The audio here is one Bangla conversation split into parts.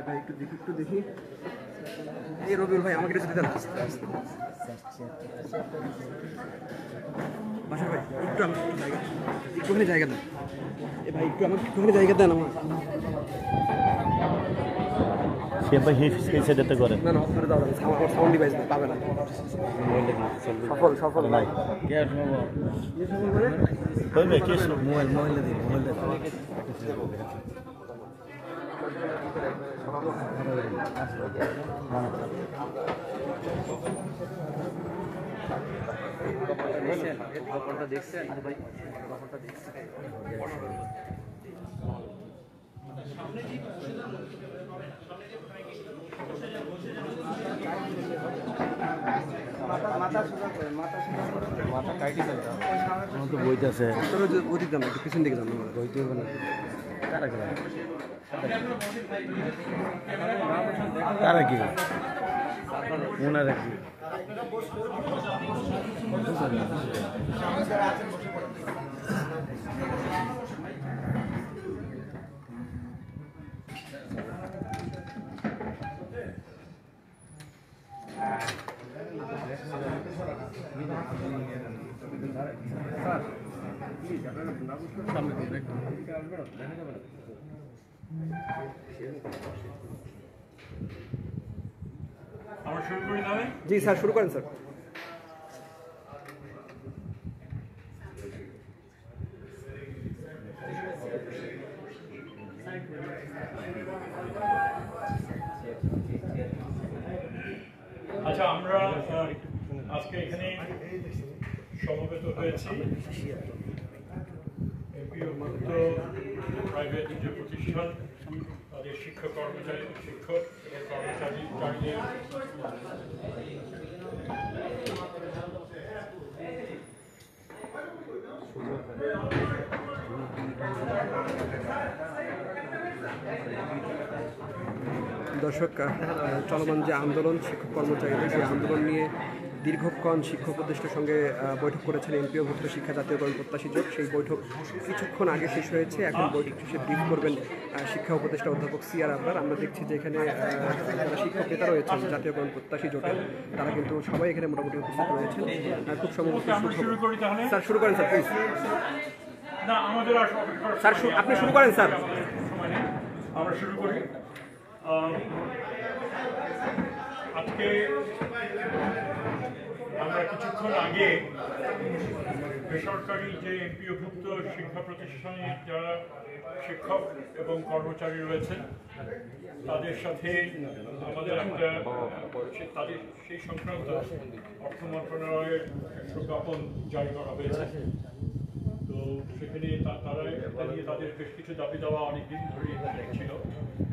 ভাই একটু দেখি এই রবিউল ভাই আমাকে কিছু দিতেন বাসা ভাই একটুখানি জায়গা দেন ভাই আমাকে একটুখানি জায়গা দেন আমার সে ভাই সেটাতে করে না অফারে দাও আমার সাউন্ড ডিভাইস পাবে না সফল নাই কে বলবে কে মোবাইল দিই দেখছেন ভাই দেখছেন বইতেছে একটু পিছন দিকে যান বইতে হবে না তারা কি ওনারা কি জি স্যার শুরু করেন স্যার আচ্ছা আমরা আজকে এখানে সমবেত হয়েছি এমপিওভুক্ত প্রাইভেট যে প্রতিষ্ঠান তাদের শিক্ষক কর্মচারীদের দর্শক চলমান যে আন্দোলন শিক্ষক কর্মচারীদের সেই আন্দোলন নিয়ে দীর্ঘক্ষণ শিক্ষা উপদেষ্টার সঙ্গে বৈঠক করেছেন এমপিওভুক্ত শিক্ষা জাতীয়করণ প্রত্যাশী জোট সেই বৈঠক কিছুক্ষণ আগে শেষ হয়েছে এখন বৈঠক শেষে ব্রিফ করবেন শিক্ষা উপদেষ্টা অধ্যাপক সিআর আবরার আমরা দেখছি যে এখানে যারা শিক্ষক নেতা রয়েছেন জাতীয়করণ প্রত্যাশী জোটের তারা কিন্তু সবাই এখানে মোটামুটি উপস্থিত রয়েছেন খুব সম্ভবত স্যার শুরু করেন স্যার প্লিজ স্যার আপনি শুরু করেন স্যার আমরা শুরু করি আজকে আমরা কিছুক্ষণ আগে বেসরকারি যে এমপিওভুক্ত শিক্ষা প্রতিষ্ঠানে যারা শিক্ষক এবং কর্মচারী রয়েছেন তাদের সাথে আমাদের একটা তাদের সেই সংক্রান্ত অর্থ মন্ত্রণালয়ের প্রজ্ঞাপন জারি করা হয়েছে তো সেখানে তারা নিয়ে তাদের বেশ কিছু দাবি দেওয়া অনেকদিন ধরে ছিল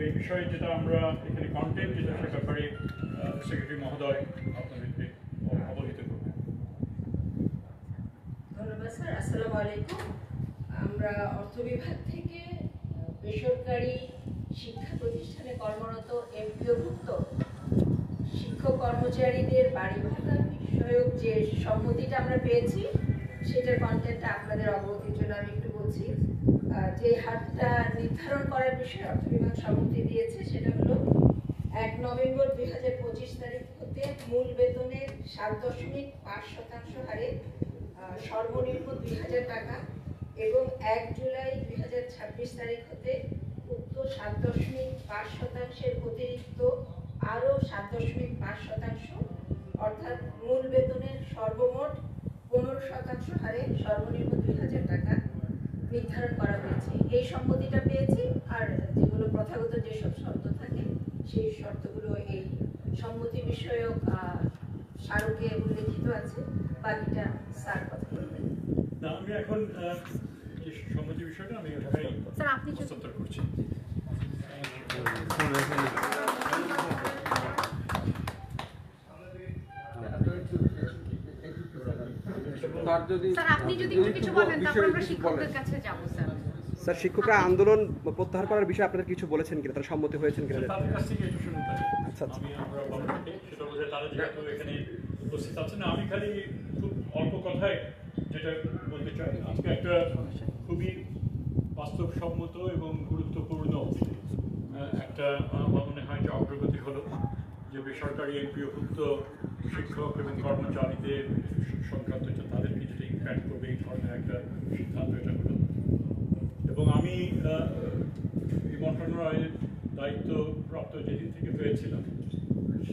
এই বিষয়ে যেটা আমরা এখানে কন্টেন্ট যেটা সে ব্যাপারে সেক্রেটারি মহোদয় আপনাদেরকে অবহিত করবেন। ধন্যবাদ স্যার। আসসালামু আলাইকুম। আমরা অর্থ বিভাগ থেকে বেসরকারি শিক্ষা প্রতিষ্ঠানে কর্মরত এমপিওভুক্ত শিক্ষক কর্মচারীদের বাড়ি ভাড়া বিষয়ক যে সম্মতিটা আমরা পেয়েছি সেটার কন্টেন্টটা আপনাদের অবগতির জন্য আমি একটু বলছি। যে হারটা নির্ধারণ করার বিষয়ে অর্থ বিভাগ সম্মতি দিয়েছে সেটা হলো 1 নভেম্বর 2025 তারিখ হতে মূল বেতনের 7.5% হারে সর্বনিম্ন 2000 টাকা এবং 1 জুলাই 2026 তারিখ হতে উক্ত 7.5% অতিরিক্ত আরও 7.5% অর্থাৎ মূল বেতনের সর্বমোট 15% হারে সর্বনিম্ন 2000 টাকা নির্ধারণ করা হয়েছে। এই সম্মতিটা পেয়েছি আর যেগুলো প্রথাগত যেসব শর্ত থাকে সেই শর্তগুলো এই সম্মতি বিষয়ক স্মারকে উল্লেখিত আছে। বাকিটা স্যার কথা বলবেন। আমি এখন যে সম্মতি বিষয়টা আমি স্যার আপনি উত্তর করছি। স্যার শিক্ষকরা আন্দোলন প্রত্যাহার করার বিষয়ে আপনাদের কিছু বলেছেন কিনা তারা সম্মতি হয়েছেন কিনা তাদের কাছ থেকে একটু শুনুন। আচ্ছা আমি আমরা সেটা বোঝায় তারা যেহেতু এখানে উপস্থিত আছেন। আমি খালি খুব অল্প কথায় যেটা বলতে চাই, আজকে একটা খুবই বাস্তবসম্মত এবং গুরুত্বপূর্ণ একটা আমার মনে হয় যে অগ্রগতি হলো যে বেসরকারি এমপিওভুক্ত শিক্ষক এবং কর্মচারীদের সংক্রান্ত তাদেরকে যেটা ইম্প্যাক্ট করবে এই ধরনের একটা সিদ্ধান্ত এটা হলো। এবং আমি এই মন্ত্রণালয়ের দায়িত্বপ্রাপ্ত যেদিন থেকে হয়েছিলাম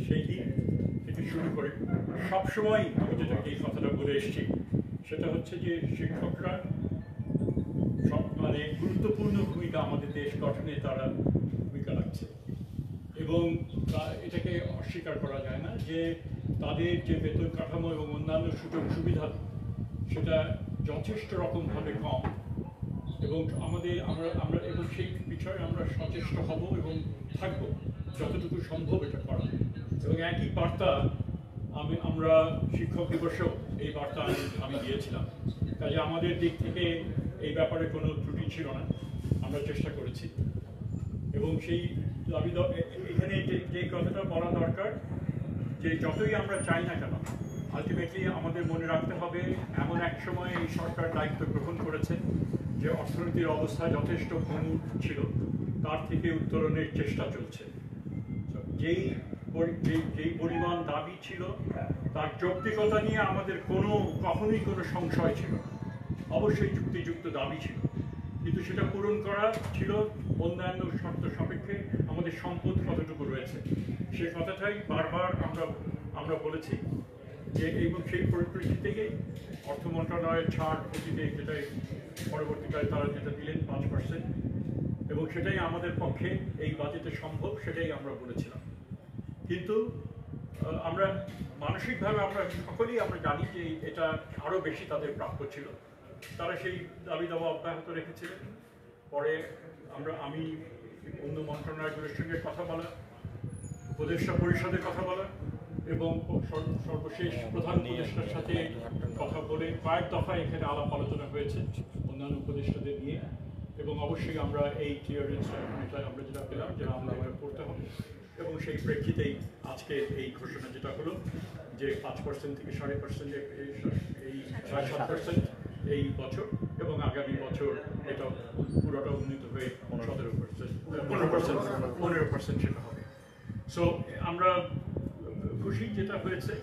সেই দিন থেকে শুরু করে সবসময় আমি যেটা এই কথাটা বলে এসেছি সেটা হচ্ছে যে শিক্ষকরা মানে গুরুত্বপূর্ণ ভূমিকা আমাদের দেশ গঠনে তারা ভূমিকা রাখছে এবং এটাকে অস্বীকার করা যায় না যে তাদের যে বেতন কাঠামো এবং অন্যান্য সুযোগ সুবিধা সেটা যথেষ্ট রকমভাবে কম এবং আমরা এবং সেই বিষয়ে আমরা সচেষ্ট হব এবং থাকব যতটুকু সম্ভব এটা করা। এবং একই বার্তা আমরা শিক্ষক দিবসেও এই বার্তা আমি দিয়েছিলাম, কাজে আমাদের দিক থেকে এই ব্যাপারে কোনো ত্রুটি ছিল না, আমরা চেষ্টা করেছি। এবং সেই এখানে যে কথাটা বলা দরকার যে যতই আমরা চাই না কেন আলটিমেটলি আমাদের মনে রাখতে হবে এমন এক সময় এই সরকার দায়িত্ব গ্রহণ করেছে যে অর্থনীতির অবস্থা যথেষ্ট ভঙ্গুর ছিল, তার থেকে উত্তরণের চেষ্টা চলছে। যেই পরিমাণ দাবি ছিল তার যৌক্তিকতা নিয়ে আমাদের কখনোই কোনো সংশয় ছিল না, অবশ্যই যুক্তিযুক্ত দাবি ছিল, কিন্তু সেটা পূরণ করা ছিল অন্যান্য শর্ত সাপেক্ষে আমাদের সম্পদ কতটুকু রয়েছে সে কথাটাই বারবার আমরা বলেছি যে এবং সেই পরিপ্রেক্ষিতে অর্থ মন্ত্রণালয়ের ছাড় অতীতে যেটাই পরবর্তীকালে তারা যেটা দিলেন 5%, এবং সেটাই আমাদের পক্ষে এই বাজেটে সম্ভব, সেটাই আমরা বলেছিলাম। কিন্তু আমরা মানসিকভাবে আমরা সকলেই আমরা জানি যে এটা আরও বেশি তাদের প্রাপ্য ছিল, তারা সেই দাবি দাওয়া অব্যাহত রেখেছিলেন। পরে আমি অন্য মন্ত্রণালয়গুলোর সঙ্গে কথা বলা, উপদেষ্টা পরিষদের কথা বলা এবং সর্বশেষ প্রধান উপদেষ্টার সাথে কথা বলে কয়েক দফায় এখানে আলাপ আলোচনা হয়েছে অন্যান্য উপদেষ্টাদের নিয়ে। এবং অবশ্যই আমরা এই ক্লিয়ারেন্সটা আমরা যেটা পেলাম যে আমরা এটা করতে হবে, এবং সেই প্রেক্ষিতেই আজকে এই ঘোষণা যেটা হলো যে 5% থেকে 7.5% এই 7% এই বছর, এবং আগামী বছর এটা পুরোটা উন্নীত হয়ে 15% সেটা হবে। সো আমরা খুশি যেটা হয়েছে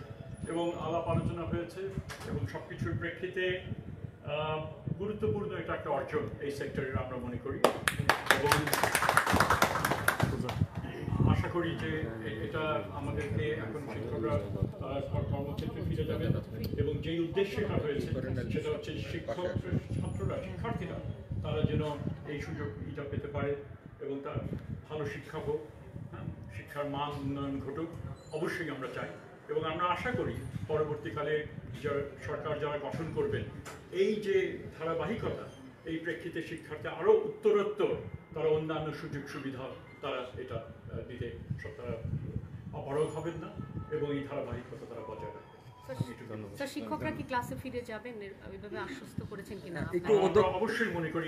এবং আলাপ আলোচনা হয়েছে এবং সবকিছুর প্রেক্ষিতে গুরুত্বপূর্ণ এটা একটা অর্জন এই সেক্টরের আমরা মনে করি, এবং আশা করি যে এটা আমাদেরকে এখন শিক্ষকরা কর্মক্ষেত্রে ফিরে যাবে এবং যেই উদ্দেশ্যে এটা হয়েছে সেটা হচ্ছে শিক্ষক ছাত্ররা শিক্ষার্থীরা তারা যেন এই সুযোগটা পেতে পারে এবং তার ভালো শিক্ষা হোক, শিক্ষার মান উন্নয়ন ঘটুক, অবশ্যই আমরা চাই। এবং আমরা আশা করি পরবর্তীকালে সরকার যারা গঠন করবেন এই যে ধারাবাহিকতা এই প্রেক্ষিতে শিক্ষার্থী আরও উত্তরোত্তর তারা অন্যান্য সুযোগ সুবিধা তারা এটা দিতে তারা অপারগ হবেন না এবং এই ধারাবাহিকতা তারা বজায় রাখবেন। স্যার, শিক্ষকরা কি ক্লাসে ফিরে যাবেন এইভাবে আশ্বস্ত করেছেন কিনা? আমরা অবশ্যই মনে করি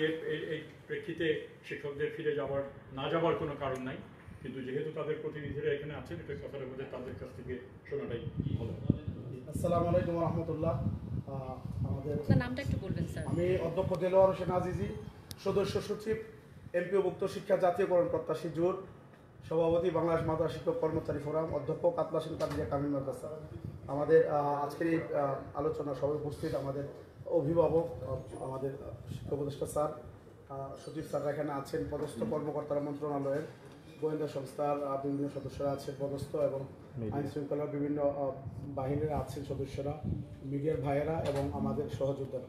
এই প্রেক্ষিতে শিক্ষকদের ফিরে না যাওয়ার কোনো কারণ নাই, কিন্তু যেহেতু তাদের প্রতিনিধিরা এখানে আছেন এটা কথাটা বোধহয় তাদের কাছ থেকে শোনাটাই ভালো। আসসালামু আলাইকুম রহমতুল্লাহ। আপনার নামটা একটু বলবেন স্যার। আমি অধ্যক্ষ দেলোয়ার হোসেন আজিজি, সদস্য সচিব এমপিওভুক্ত শিক্ষা জাতীয়করণ প্রত্যাশী জোট, সভাপতি বাংলাদেশ মাদ্রাসা শিক্ষক কর্মচারী ফোরাম, অধ্যক্ষ কাতলাসিন কাদিয়া কামিল মাদ্রাসা। আমাদের আজকের এই আলোচনা সভায় উপস্থিত আমাদের অভিভাবক, আমাদের শিক্ষা উপদেষ্টা স্যার, সচিব স্যাররা এখানে আছেন, পদস্থ কর্মকর্তারা মন্ত্রণালয়ের, গোয়েন্দা সংস্থার বিভিন্ন সদস্যরা আছেন পদস্থ, এবং আইন শৃঙ্খলার বিভিন্ন বাহিনীর আছেন সদস্যরা, মিডিয়ার ভাইয়েরা এবং আমাদের সহযোদ্ধারা।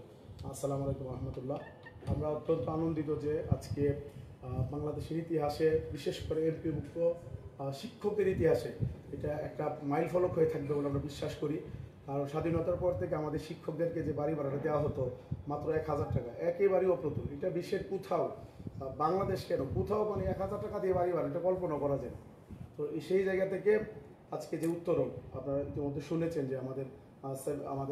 আসসালামু আলাইকুম রহমতুল্লাহ। আমরা অত্যন্ত আনন্দিত যে আজকে বাংলাদেশের ইতিহাসে, বিশেষ করে এমপিভুক্ত শিক্ষকদের ইতিহাসে এটা একটা মাইল ফলক হয়ে থাকবে বলে আমরা বিশ্বাস করি। কারণ স্বাধীনতার পর থেকে আমাদের শিক্ষকদেরকে যে বাড়ি ভাড়াটা দেওয়া হতো মাত্র 1000 টাকা, একেবারেই অপ্রতুল। এটা বিশ্বের কোথাও, বাংলাদেশ কেন কোথাও মানে 1000 টাকা দিয়ে বাড়ি ভাড়া এটা কল্পনা করা যায়। তো সেই জায়গা থেকে আজকে যে উত্তরণ আপনারা ইতিমধ্যে শুনেছেন যে আমাদের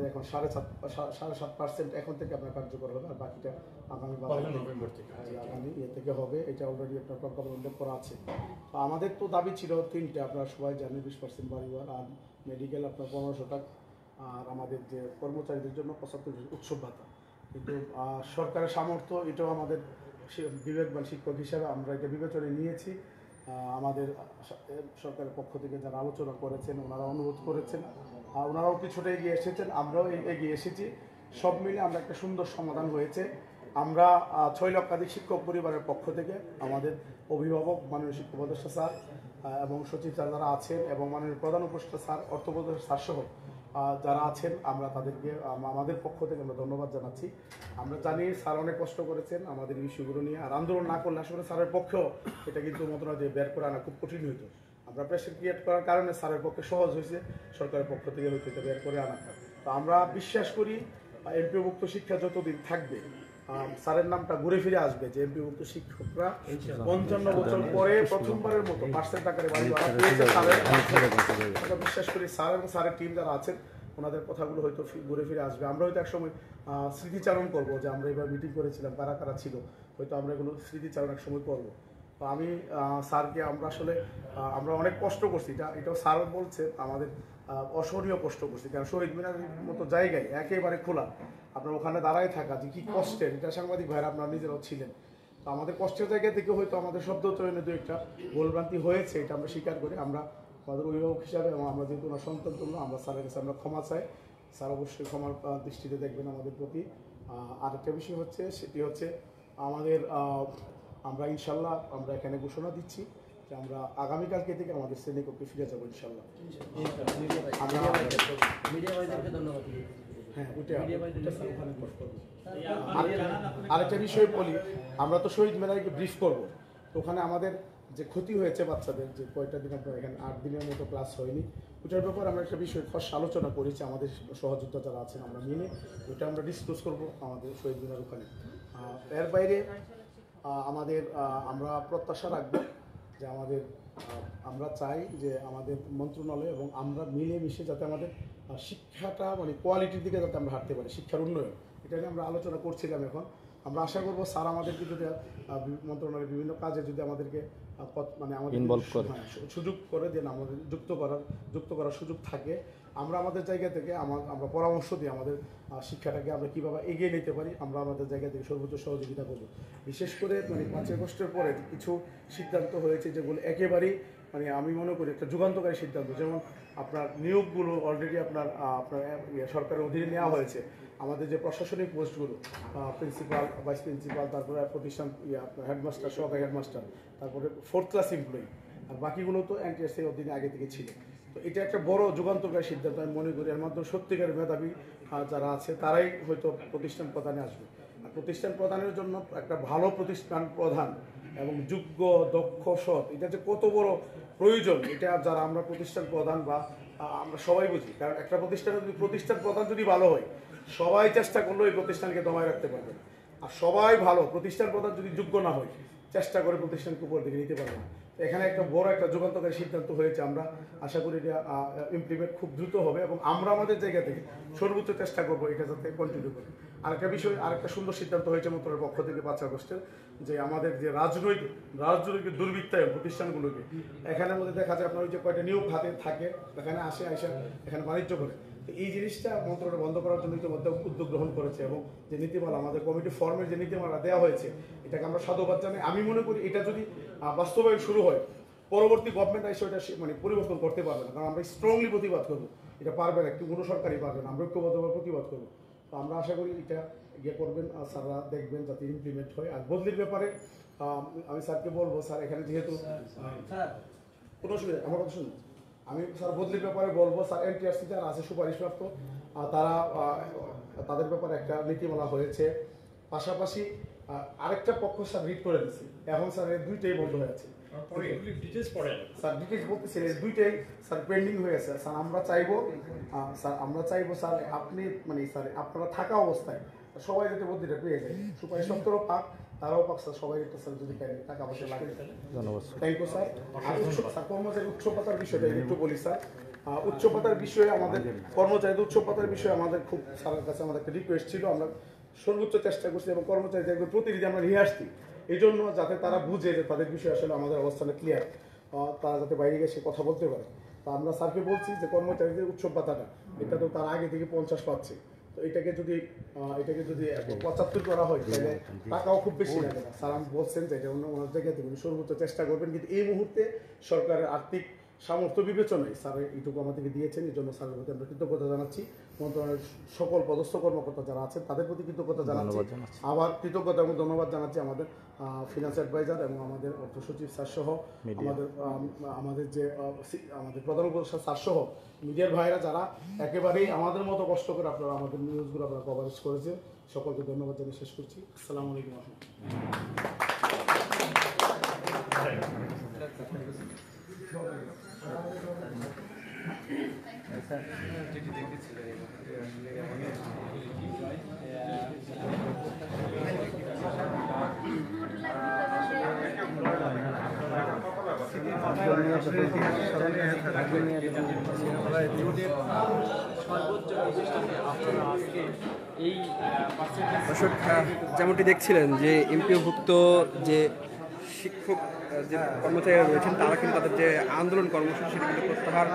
এখন 7.5% এখন থেকে আপনার কার্যকর হবে, আর বাকিটা আগামী নভেম্বর থেকে আগামী থেকে হবে। এটা অলরেডি একটা প্রজ্ঞাপন উল্লেখ করা আছে। তো আমাদের তো দাবি ছিল 3টে, আপনারা সবাই জানেন, 20% বাড়ি ভাড়া, আর মেডিকেল আপনার 1500 টাকা, আর আমাদের যে কর্মচারীদের জন্য 75 উৎসব ভাতা। কিন্তু সরকারের সামর্থ্য এটাও আমাদের বিবেকবান শিক্ষক হিসাবে আমরা এটা বিবেচনায় নিয়েছি। আমাদের সরকারের পক্ষ থেকে যারা আলোচনা করেছেন, ওনারা অনুরোধ করেছেন, ওনারাও কিছুটা এগিয়ে এসেছেন, আমরাও এগিয়ে এসেছি। সব মিলে আমরা একটা সুন্দর সমাধান হয়েছে। আমরা 6 লক্ষাধিক শিক্ষক পরিবারের পক্ষ থেকে আমাদের অভিভাবক মাননীয় শিক্ষা উপদেষ্টা স্যার এবং সচিব স্যার যারা আছেন এবং মাননীয় প্রধান উপদেষ্টা স্যার, অর্থ উপদেষ্টা স্যার সহ যারা আছেন, আমরা তাদেরকে আমাদের পক্ষ থেকে আমরা ধন্যবাদ জানাচ্ছি। আমরা জানি স্যার অনেক কষ্ট করেছেন আমাদের ইস্যুগুলো নিয়ে, আর আন্দোলন না করলে আসলে স্যারের পক্ষেও এটা কিন্তু মন্ত্রণালয় বের করে আনা খুব কঠিন হইতো। আমরা প্রেশার ক্রিয়েট করার কারণে স্যারের পক্ষে সহজ হয়েছে সরকারের পক্ষ থেকে হয়তো এটা বের করে আনা। তো আমরা বিশ্বাস করি এমপিওভুক্ত শিক্ষা যতদিন থাকবে স্যারের নামটা ঘুরে ফিরে আসবে, যে এমপিওভুক্ত শিক্ষকরা 55 বছর পরে প্রথমবারের মতো পার্সেন্ট আকারে বাড়ি ভাড়া পেয়েছে। আমরা বিশ্বাস করি স্যার এবং স্যারের টিম যারা আছেন ওনাদের কথাগুলো হয়তো ঘুরে ফিরে আসবে। আমরা হয়তো একসময় স্মৃতিচারণ করবো যে আমরা এবার মিটিং করেছিলাম, কারা কারা ছিল, হয়তো আমরা এগুলো স্মৃতিচারণ এক সময় করবো। তো আমি স্যারকে আমরা অনেক কষ্ট করছি, এটাও স্যার বলছে আমাদের অসহনীয় কষ্ট করছি, কারণ শহীদ মিনারের মতো জায়গায় একেবারে খোলা, আপনার ওখানে দাঁড়ায় থাকা যে কি কষ্টের, এটা সাংবাদিক ভাইরা আপনারা নিজেরাও ছিলেন। তো আমাদের কষ্টের জায়গা থেকে হয়তো আমাদের শব্দ চয়নে দু একটা ভুলভ্রান্তি হয়েছে, এটা আমরা স্বীকার করি। আমরা আমাদের অভিভাবক হিসাবে এবং আমরা যেহেতু ওনার সন্তান তুল্য, আমরা স্যারের কাছে আমরা ক্ষমা চাই। স্যার অবশ্যই ক্ষমার দৃষ্টিতে দেখবেন আমাদের প্রতি। আরেকটা বিষয় হচ্ছে, সেটি হচ্ছে আমাদের আমরা ইনশাল্লাহ আমরা এখানে ঘোষণা দিচ্ছি যে আমরা আগামীকালকে থেকে আমাদের শ্রেণীকক্ষে ফিরে যাবো ইনশাল্লাহ। হ্যাঁ, আরেকটা বিষয় বলি, আমরা তো শহীদ মিনারকে ব্রিফ করবো, তো ওখানে আমাদের যে ক্ষতি হয়েছে বাচ্চাদের, যে কয়টা দিন আপনার এখানে 8 দিনের মতো ক্লাস হয়নি, ওটার ব্যাপারে আমরা একটা বিষয় খস আলোচনা করেছি আমাদের সহযোদ্ধা যারা আছেন, আমরা মিলে ওইটা আমরা ডিসকাস করবো আমাদের শহীদ মিনার ওখানে। এর বাইরে আমাদের আমরা প্রত্যাশা রাখবো যে আমরা চাই যে আমাদের মন্ত্রণালয় এবং আমরা মিলেমিশে যাতে আমাদের শিক্ষাটা মানে কোয়ালিটির দিকে যাতে আমরা হাঁটতে পারি, শিক্ষার উন্নয়ন, এটা নিয়ে আমরা আলোচনা করছিলাম। এখন আমরা আশা করবো স্যার আমাদেরকে যদি মন্ত্রণালয়ের বিভিন্ন কাজে যদি আমাদেরকে মানে আমাদের সুযোগ করে দেন, আমাদের যুক্ত করার সুযোগ থাকে, আমরা আমাদের জায়গা থেকে আমরা পরামর্শ দিই আমাদের শিক্ষাটাকে আমরা কীভাবে এগিয়ে নিতে পারি, আমরা আমাদের জায়গা থেকে সর্বোচ্চ সহযোগিতা করবো। বিশেষ করে মানে 5 আগস্টের পরে কিছু সিদ্ধান্ত হয়েছে যেগুলো একেবারেই মানে আমি মনে করি একটা যুগান্তকারী সিদ্ধান্ত। যেমন আপনার নিয়োগগুলো অলরেডি আপনার সরকারের অধীনে নেওয়া হয়েছে। আমাদের যে প্রশাসনিক পোস্টগুলো, প্রিন্সিপাল, ভাইস প্রিন্সিপাল, তারপরে প্রতিষ্ঠান হেডমাস্টার, সহকারী হেডমাস্টার, তারপরে 4th ক্লাস এমপ্লয়ি, আর বাকিগুলো তো এনটিএসসির অধীনে আগে থেকে ছিল। তো এটা একটা বড় যুগান্তকারী সিদ্ধান্ত আমি মনে করি। এর মাধ্যমে সত্যিকারের মেধাবী যারা আছে তারাই হয়তো প্রতিষ্ঠান প্রধানে আসবে। আর প্রতিষ্ঠান প্রধানের জন্য একটা ভালো প্রতিষ্ঠান প্রধান এবং যোগ্য, দক্ষ, সৎ, এটা যে কত বড় প্রয়োজন, এটা যারা আমরা প্রতিষ্ঠান প্রধান বা আমরা সবাই বুঝি। কারণ একটা প্রতিষ্ঠানের যদি প্রতিষ্ঠান প্রধান যদি ভালো হয়, সবাই চেষ্টা করলেও এই প্রতিষ্ঠানকে দমায় রাখতে পারবে। আর সবাই ভালো, প্রতিষ্ঠান প্রধান যদি যোগ্য না হয়, চেষ্টা করে প্রতিষ্ঠানকে উপর দিকে নিতে পারবে না। এখানে একটা বড় একটা যুগান্তকারী সিদ্ধান্ত হয়েছে। আমরা আশা করি এটা ইমপ্লিমেন্ট খুব দ্রুত হবে এবং আমরা আমাদের জায়গা থেকে সর্বোচ্চ চেষ্টা করবো এটা যাতে কন্টিনিউ করি। আরেকটা বিষয়, আরেকটা সুন্দর সিদ্ধান্ত হয়েছে মন্ত্রণালয়ের পক্ষ থেকে 5 আগস্টের, যে আমাদের যে রাজনৈতিক দুর্বৃত্তায়ন প্রতিষ্ঠানগুলোকে, এখানের মধ্যে দেখা যায় আপনার ওই যে কয়টা নিয়োগ হাতে থাকে, এখানে এখানে বাণিজ্য করে। তো এই জিনিসটা মন্ত্রণালয় বন্ধ করার জন্য ইতিমধ্যে উদ্যোগ গ্রহণ করেছে এবং যে নীতিমালা আমাদের কমিটি ফর্মের যে নীতিমালা দেওয়া হয়েছে, এটাকে আমরা সাধুবাদ জানাই। আমি মনে করি এটা যদি বাস্তবায়ন শুরু হয়, পরবর্তী গভর্নমেন্ট এসে এটা মানে পরিবর্তন করতে পারবে না, কারণ আমরা স্ট্রংলি প্রতিবাদ করবো। এটা পারবে না, কোনো সরকারই পারবে না, আমরা ঐক্যবদ্ধভাবে প্রতিবাদ করবো। তো আমরা আশা করি এটা করবেন, স্যাররা দেখবেন যাতে ইমপ্লিমেন্ট হয়। আর বদলির ব্যাপারে আমি স্যারকে বলবো, স্যার এখানে যেহেতু কোনো অসুবিধা, আমার কথা শুনুন, আমি স্যার বদলির ব্যাপারে বলবো, স্যার এনটিআরসি যারা আছে সুপারিশপ্রাপ্ত, তাদের ব্যাপারে একটা নীতিমালা হয়েছে। পাশাপাশি আরেকটা পক্ষ স্যার রিড করে দিচ্ছে, এখন স্যার এর 2টাই বন্ধ হয়ে আছে। স্যার ডিটেলস বলতেছি, এর 2টাই স্যার পেন্ডিং হয়ে আছে। স্যার আমরা চাইবো স্যার আপনি মানে স্যার আপনারা থাকা অবস্থায় সবাই যাতে বদলিটা পেয়ে যায়, সুপারিশ দপ্তরও পাক, তারাও পাক, স্যার সবাই একটা স্যার যদি টাকা পয়সা লাগে। ধন্যবাদ, থ্যাংক ইউ স্যার। আর স্যার কর্মচারী উচ্চপাতার বিষয়টা একটু বলি স্যার। উচ্চপাতার বিষয়ে আমাদের কর্মচারীদের উচ্চপাতার বিষয়ে আমাদের খুব স্যারের কাছে আমাদের একটা রিকোয়েস্ট ছিল, আমরা সর্বোচ্চ চেষ্টা করছি এবং কর্মচারীদের প্রতিনিধি আমরা নিয়ে আসছি, এই জন্য যাতে তারা বুঝে যে তাদের বিষয়ে আসলে আমাদের অবস্থানে ক্লিয়ার, তারা যাতে বাইরে গিয়ে সে কথা বলতে পারে। তো আমরা স্যারকে বলছি যে কর্মচারীদের উৎসব ভাতাটা এটা তো তার আগে থেকে 50 পাচ্ছে, তো এটাকে যদি 75 করা হয় তাহলে টাকাও খুব বেশি লাগে না। স্যার আমি বলছেন যে এটা ওনার জায়গা থেকে উনি সর্বোচ্চ চেষ্টা করবেন, কিন্তু এই মুহূর্তে সরকারের আর্থিক সামর্থ্য বিবেচনায় স্যার এইটুকু আমাদেরকে দিয়েছেন, এই জন্য স্যারের প্রতি আমরা কৃতজ্ঞতা জানাচ্ছি। মন্ত্রণালয়ের সকল পদস্থ কর্মকর্তা যারা আছেন তাদের প্রতি কৃতজ্ঞতা জানাচ্ছি। আবার কৃতজ্ঞতা এবং ধন্যবাদ জানাচ্ছি আমাদের ফিনান্স অ্যাডভাইজার এবং আমাদের অর্থ সচিব স্যার সহ আমাদের যে আমাদের প্রধান উপদেষ্টা স্যার সহ মিডিয়ার ভাইরা যারা একেবারেই আমাদের মতো কষ্ট করে আপনারা আমাদের নিউজগুলো আপনারা কভারেজ করেছেন। সকলকে ধন্যবাদ জানিয়ে শেষ করছি। আসসালামু আলাইকুম। দর্শক, যেমনটি দেখছিলেন যে এমপিওভুক্ত যে শিক্ষক যে কর্মচারীরা রয়েছেন তারা কিন্তু তাদের যে আন্দোলন কর্মসূচি সেটা কিন্তু প্রত্যাহার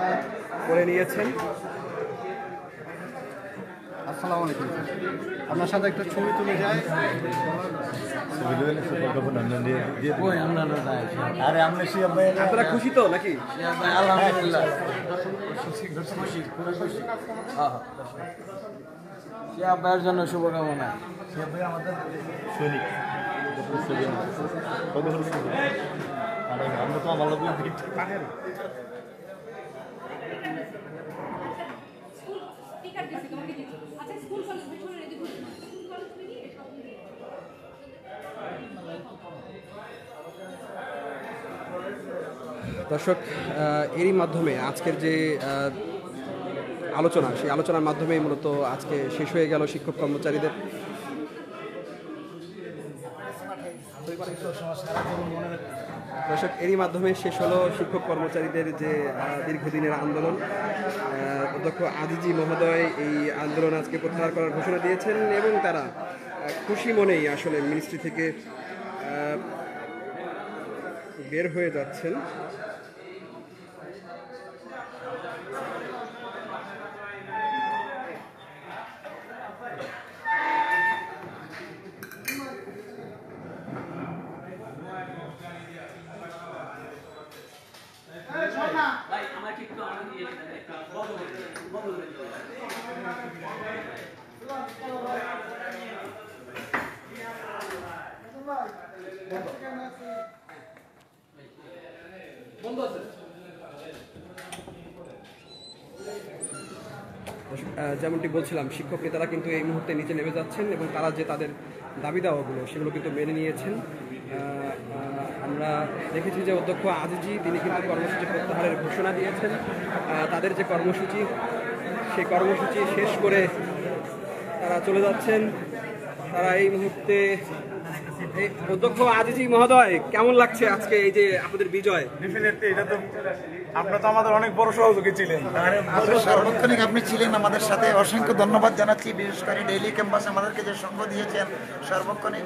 করে নিয়েছেন। আসসালামু আলাইকুম, আপনার সাথে একটা ছবি তুলে যায়। আপনারা খুশি তো নাকি? আলহামদুলিল্লাহ শিয়া ভাইয়ের জন্য শুভকামনা। সৈনিক আমরা তো আমার লোক দর্শক, এরই মাধ্যমে আজকের যে আলোচনা, সেই আলোচনার মাধ্যমে মূলত আজকে শেষ হয়ে গেল শিক্ষক কর্মচারীদের। দর্শক, এরই মাধ্যমে শেষ হলো শিক্ষক কর্মচারীদের যে দীর্ঘদিনের আন্দোলন। অধ্যক্ষ আজিজি মহোদয় এই আন্দোলন আজকে প্রত্যাহার করার ঘোষণা দিয়েছেন এবং তারা খুশি মনেই আসলে মিনিস্ট্রি থেকে বের হয়ে যাচ্ছেন। যেমনটি বলছিলাম, শিক্ষক নেতারা কিন্তু এই মুহূর্তে নিচে নেমে যাচ্ছেন এবং তারা যে তাদের দাবি দাওয়াগুলো সেগুলো কিন্তু মেনে নিয়েছেন। আমরা দেখেছি যে অধ্যক্ষ আজিজি তিনি কিন্তু কর্মসূচি প্রত্যাহারের ঘোষণা দিয়েছেন। তাদের যে কর্মসূচি সেই কর্মসূচি শেষ করে তারা চলে যাচ্ছেন। তারা এই মুহূর্তে অধ্যক্ষ আজিজি মহোদয়, কেমন লাগছে আজকে এই যে আপনাদের বিজয়? ডেফিনেটলি এটা তো আপনারা তো আমাদের অনেক বড় সহযোগী ছিলেন, সার্বক্ষণিক আপনি ছিলেন আমাদের সাথে। অসংখ্য ধন্যবাদ জানাচ্ছি, বিশেষ করে ডেইলি ক্যাম্পাস আমাদেরকে যে সঙ্গ দিয়েছেন সার্বক্ষণিক।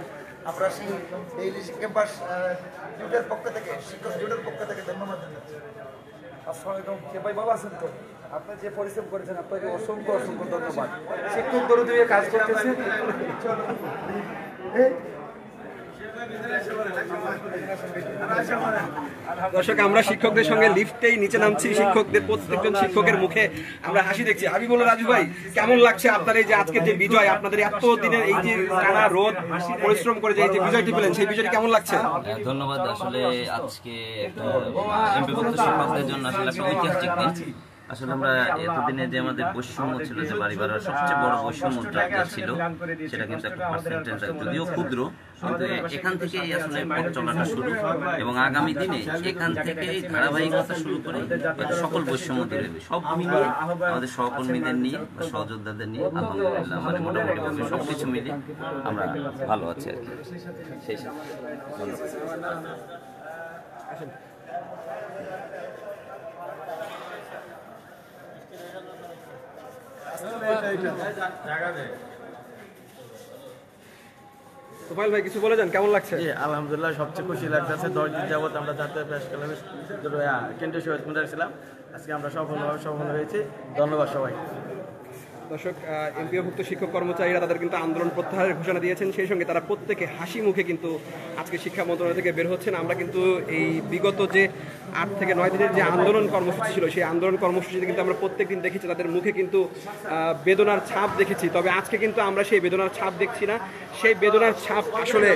আমরা সেই ডেইলি ক্যাম্পাস জুটের পক্ষ থেকে, শিক্ষক জুটের পক্ষ থেকে ধন্যবাদ জানাচ্ছি। আসসালামু আলাইকুম। কে ভাই ভালো আছেন তো? আপনি যে পরিশ্রম করেছেন আপনাকে অসংখ্য অসংখ্য ধন্যবাদ। শিক্ষক দরদি কাজ করতেছে। দর্শক, আমরা শিক্ষকদের সঙ্গে লিফটেই নিচে নামছি। শিক্ষকদের প্রত্যেকজন শিক্ষকের মুখে আমরা হাসি দেখছি। আমি বলবো, রাজু ভাই, কেমন লাগছে আপনার এই যে আজকের যে বিজয়, আপনাদের এত দিনের এই যে টানা রোদ পরিশ্রম করে যে এই যে বিজয়টি পেলেন, সেই বিজয়টি কেমন লাগছে? ধন্যবাদ। আসলে আজকে এমপিভুক্ত শিক্ষকদের জন্য আসলে একটা ঐতিহাসিক দিন। আসলে আমরা এতদিনে যে আমাদের বৈষম্য ছিল, যে বাড়ি ভাড়ার সবচেয়ে বড় বৈষম্যটা ছিল, সেটা কিন্তু একটা পার্সেন্টেজ, যদিও ক্ষুদ্র, কিন্তু এখান থেকেই আসলে পথ চলাটা শুরু এবং আগামী দিনে এখান থেকে ধারাবাহিকতা শুরু করে সকল বৈষম্য দূরে সব মিলিয়ে আমাদের সহকর্মীদের নিয়ে, সহযোদ্ধাদের নিয়ে আলহামদুলিল্লাহ মানে মোটামুটি সবকিছু মিলে আমরা ভালো আছি আর কি। সেই সাথে জায়গা দেয়। তোফাইল ভাই কিছু বলে যান, কেমন লাগছে? জি আলহামদুলিল্লাহ, সবচেয়ে খুশি লাগতেছে। 10 দিন যাবত আমরা জাতীয় প্রেস ক্লাবের কেন্দ্রীয় শহীদ মিনারে ছিলাম, আজকে আমরা সফল হয়েছি। ধন্যবাদ সবাই। দর্শক, এমপিওভুক্ত শিক্ষক কর্মচারীরা তাদের কিন্তু আন্দোলন প্রত্যাহারের ঘোষণা দিয়েছেন, সেই সঙ্গে তারা প্রত্যেকে হাসি মুখে কিন্তু আজকে শিক্ষা মন্ত্রণালয় থেকে বের হচ্ছেন। আমরা কিন্তু এই বিগত যে 8 থেকে 9 দিনের যে আন্দোলন কর্মসূচি ছিল, সেই আন্দোলন কর্মসূচিতে কিন্তু আমরা প্রত্যেকদিন দেখেছি তাদের মুখে কিন্তু বেদনার ছাপ দেখেছি। তবে আজকে কিন্তু আমরা সেই বেদনার ছাপ দেখছি না, সেই বেদনার ছাপ আসলে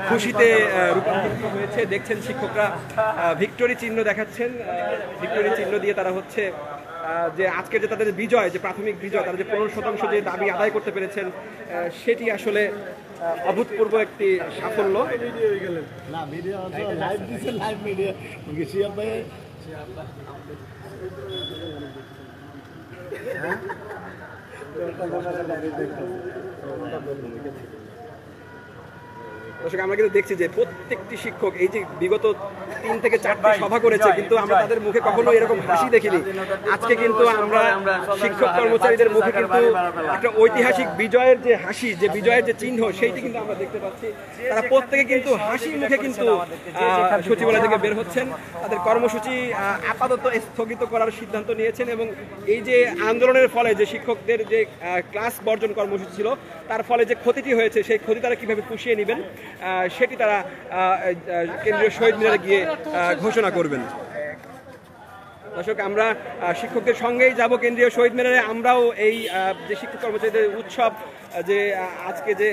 খুশিতে রূপান্তরিত হয়েছে। দেখছেন শিক্ষকরা ভিক্টোরি চিহ্ন দেখাচ্ছেন, ভিক্টোরি চিহ্ন দিয়ে তারা হচ্ছে যে আজকের যে তাদের বিজয়, যে প্রাথমিক বিজয়, তারা যে 15% যে দাবি আদায় করতে পেরেছেন, সেটি আসলে অভূতপূর্ব একটি সাফল্য। দর্শক, আমরা কিন্তু দেখছি যে প্রত্যেকটি শিক্ষক এই যে বিগত 3 থেকে 4টি সভা করেছে, কিন্তু আমরা তাদের মুখে কখনো এরকম হাসি দেখিনি। আজকে কিন্তু আমরা শিক্ষক কর্মচারীদের মুখে কিন্তু একটা ঐতিহাসিক বিজয়ের যে হাসি, যে বিজয়ের যে চিহ্ন, সেইটি কিন্তু আমরা দেখতে পাচ্ছি। তারা প্রত্যেকে কিন্তু হাসি মুখে কিন্তু সচিবালয় থেকে বের হচ্ছেন। তাদের কর্মসূচি আপাতত স্থগিত করার সিদ্ধান্ত নিয়েছেন এবং এই যে আন্দোলনের ফলে যে শিক্ষকদের যে ক্লাস বর্জন কর্মসূচি ছিল, তার ফলে যে ক্ষতিটি হয়েছে, সেই ক্ষতি তারা কিভাবে পুষিয়ে নেবেন সেটি তারা কেন্দ্রীয় শহীদ মিনারে গিয়ে ঘোষণা করবেন। দর্শক, আমরা শিক্ষকদের সঙ্গেই যাব কেন্দ্রীয় শহীদ মিনারে। আমরাও এই যে শিক্ষক কর্মচারীদের উৎসব, যে আজকে যে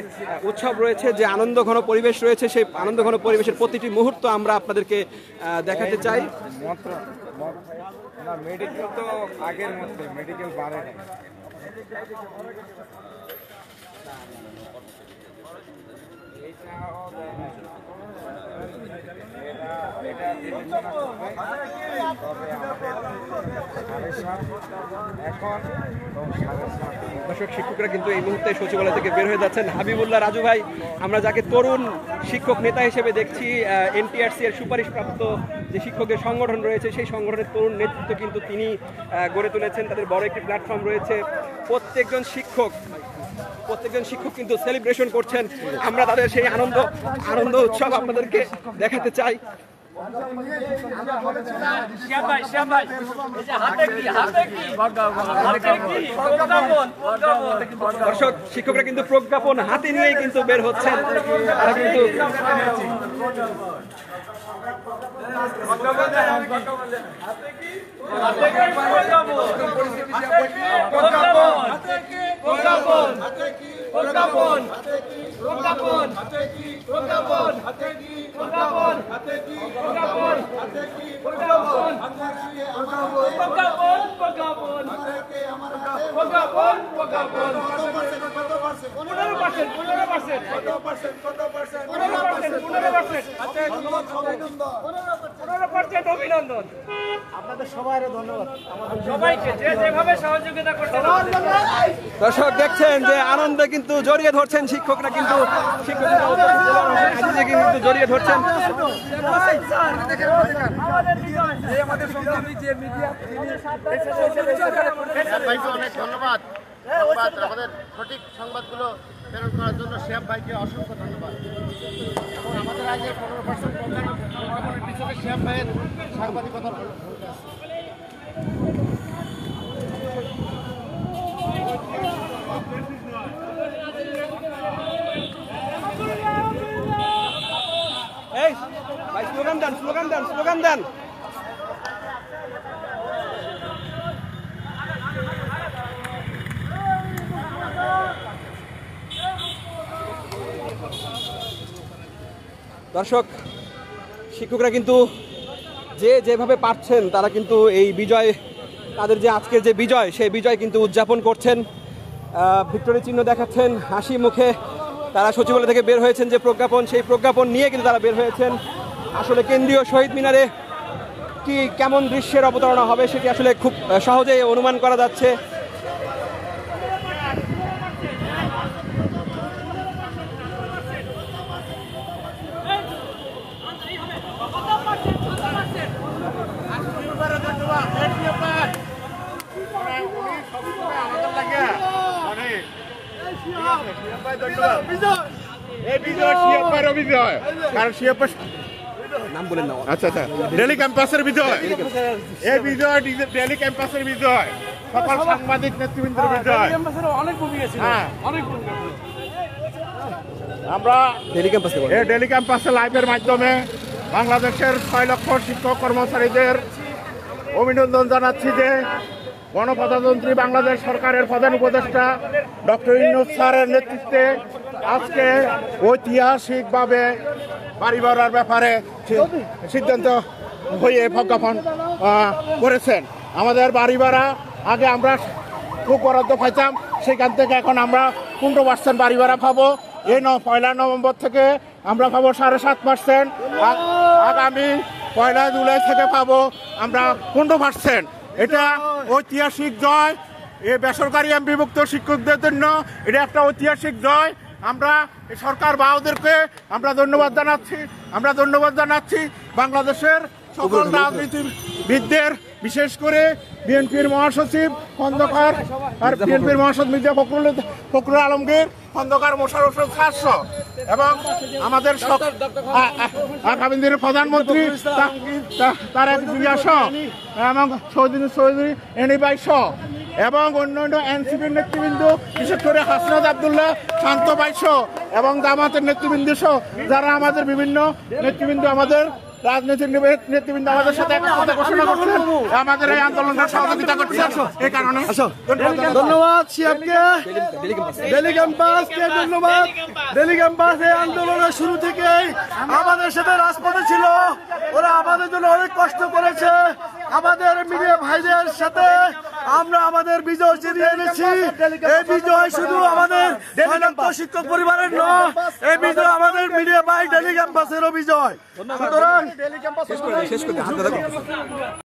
উৎসব রয়েছে, যে আনন্দঘন পরিবেশ রয়েছে, সেই আনন্দঘন পরিবেশের প্রতিটি মুহূর্ত আমরা আপনাদেরকে দেখাতে চাই। মেডিকেল তো আগের মধ্যে মেডিকেল বাড়ে না। দর্শক, শিক্ষকরা কিন্তু এই মুহূর্তে সচিবালয় থেকে বের হয়ে যাচ্ছেন। হাবিবুল্লাহ রাজু ভাই, আমরা যাকে তরুণ শিক্ষক নেতা হিসেবে দেখছি, এনটিআরসি এর সুপারিশপ্রাপ্ত যে শিক্ষকদের সংগঠন রয়েছে, সেই সংগঠনের তরুণ নেতৃত্ব কিন্তু তিনি গড়ে তুলেছেন। তাদের বড় একটি প্ল্যাটফর্ম রয়েছে। প্রত্যেকজন শিক্ষক কিন্তু সেলিব্রেশন করছেন। আমরা তাদের সেই আনন্দ উৎসব আপনাদেরকে দেখাতে চাই। দর্শক, শিক্ষকরা কিন্তু প্রজ্ঞাপন হাতে নিয়েই কিন্তু বের হচ্ছেন। তারা কিন্তু অভিনন্দন আপনাদের সবাইকে, ধন্যবাদ সবাইকে যে যেভাবে সহযোগিতা করছেন। দর্শক, দেখছেন যে আনন্দে কিন্তু জড়িয়ে ধরছেন শিক্ষকরা, কিন্তু জড়িয়ে ধরছেন। আমাদের সংগ্রামী যে মিডিয়া, অনেক ধন্যবাদ। আমাদের সঠিক সংবাদগুলো প্রেরণ করার জন্য শ্যাম ভাইকে অসংখ্য ধন্যবাদ। এবং আমাদের আগে 15% প্রজ্ঞাপনের পিছনে শ্যাম ভাইয়ের সাংবাদিকতার ভূমিকা আছে। এই ভাই, স্লোগান দেন। দর্শক, শিক্ষকরা কিন্তু যেভাবে পারছেন তারা কিন্তু এই বিজয়, তাদের যে আজকের যে বিজয়, সেই বিজয় কিন্তু উদযাপন করছেন। ভিক্টোরি চিহ্ন দেখাচ্ছেন হাসি মুখে। তারা সচিবালয় থেকে বের হয়েছেন যে প্রজ্ঞাপন, সেই প্রজ্ঞাপন নিয়ে কিন্তু তারা বের হয়েছেন। আসলে কেন্দ্রীয় শহীদ মিনারে কি কেমন দৃশ্যের অবতারণা হবে সেটি আসলে খুব সহজেই অনুমান করা যাচ্ছে। এই বিজয় শিয়াপার বিজয়, কারণ শিয়াপার নাম বলেন না। আচ্ছা আচ্ছা, ডেলি ক্যাম্পাসের বিজয়, এই বিজয় ডেলি ক্যাম্পাসের বিজয়, সকল সাংবাদিক নেতৃবৃন্দের বিজয়। হ্যাঁ, আমরা এই ডেলি ক্যাম্পাসে লাইভের মাধ্যমে বাংলাদেশের 6 লক্ষ শিক্ষক কর্মচারীদের অভিনন্দন জানাচ্ছি যে গণপ্রজাতন্ত্রী বাংলাদেশ সরকারের প্রধান উপদেষ্টা ডক্টর ইউনূস স্যারের নেতৃত্বে আজকে ঐতিহাসিকভাবে বাড়ি ভাড়ার ব্যাপারে সিদ্ধান্ত হয়ে প্রজ্ঞাপন করেছেন। আমাদের বাড়ি ভাড়া আগে আমরা খুব বরাদ্দ পাইতাম, সেখান থেকে এখন আমরা 15% বাড়ি ভাড়া পাবো। এই 1 নভেম্বর থেকে আমরা পাবো 7.5%, আগামী 1 জুলাই থেকে পাবো আমরা 15%। এটা ঐতিহাসিক জয়, এই বেসরকারি এমপিভুক্ত শিক্ষকদের জন্য এটা একটা ঐতিহাসিক জয়। আমরা সরকার বাহাদুরকে আমরা ধন্যবাদ জানাচ্ছি। বাংলাদেশের সকল রাজনীতিবিদদের, বিশেষ করে বিএনপির মহাসচিব খন্দকার আর বিএনপির মহাসচিব মির্জা ফখরুল আলমগীর, খন্দকার মোশাররফ হোসেন খাস এবং আমাদের আগামী দিনের প্রধানমন্ত্রী তারেক জিয়া এবং চৌধুরী এনিবাই এবং অন্যান্য এনসিপির নেতৃবৃন্দ, বিশেষ করে হাসনাত আব্দুল্লাহ, শান্ত বাইশ এবং জামাতের নেতৃবৃন্দ সহ যারা আমাদের বিভিন্ন নেতৃবৃন্দ, আমাদের রাজনীতির নেতৃবৃন্দ আমাদের সাথে একতা ঘোষণা করছেন, আমাদের এই আন্দোলনটা সহযোগিতা করছেন। এই কারণে ধন্যবাদ সিয়াবকে, ডেলি ক্যাম্পাসকে ধন্যবাদ। ডেলি ক্যাম্পাস এই আন্দোলনের শুরু থেকেই আমাদের সাথে রাজপথে ছিল, ওরা আমাদের জন্য অনেক কষ্ট করেছে। আমাদের মিডিয়া ভাইদের সাথে আমরা আমাদের বিজয় ছিনিয়ে এনেছি। এই বিজয় শুধু আমাদের শিক্ষক পরিবারের নয়, এই বিজয় আমাদের মিডিয়া ভাই ডেলি ক্যাম্পাসেরও বিজয়। সুতরাং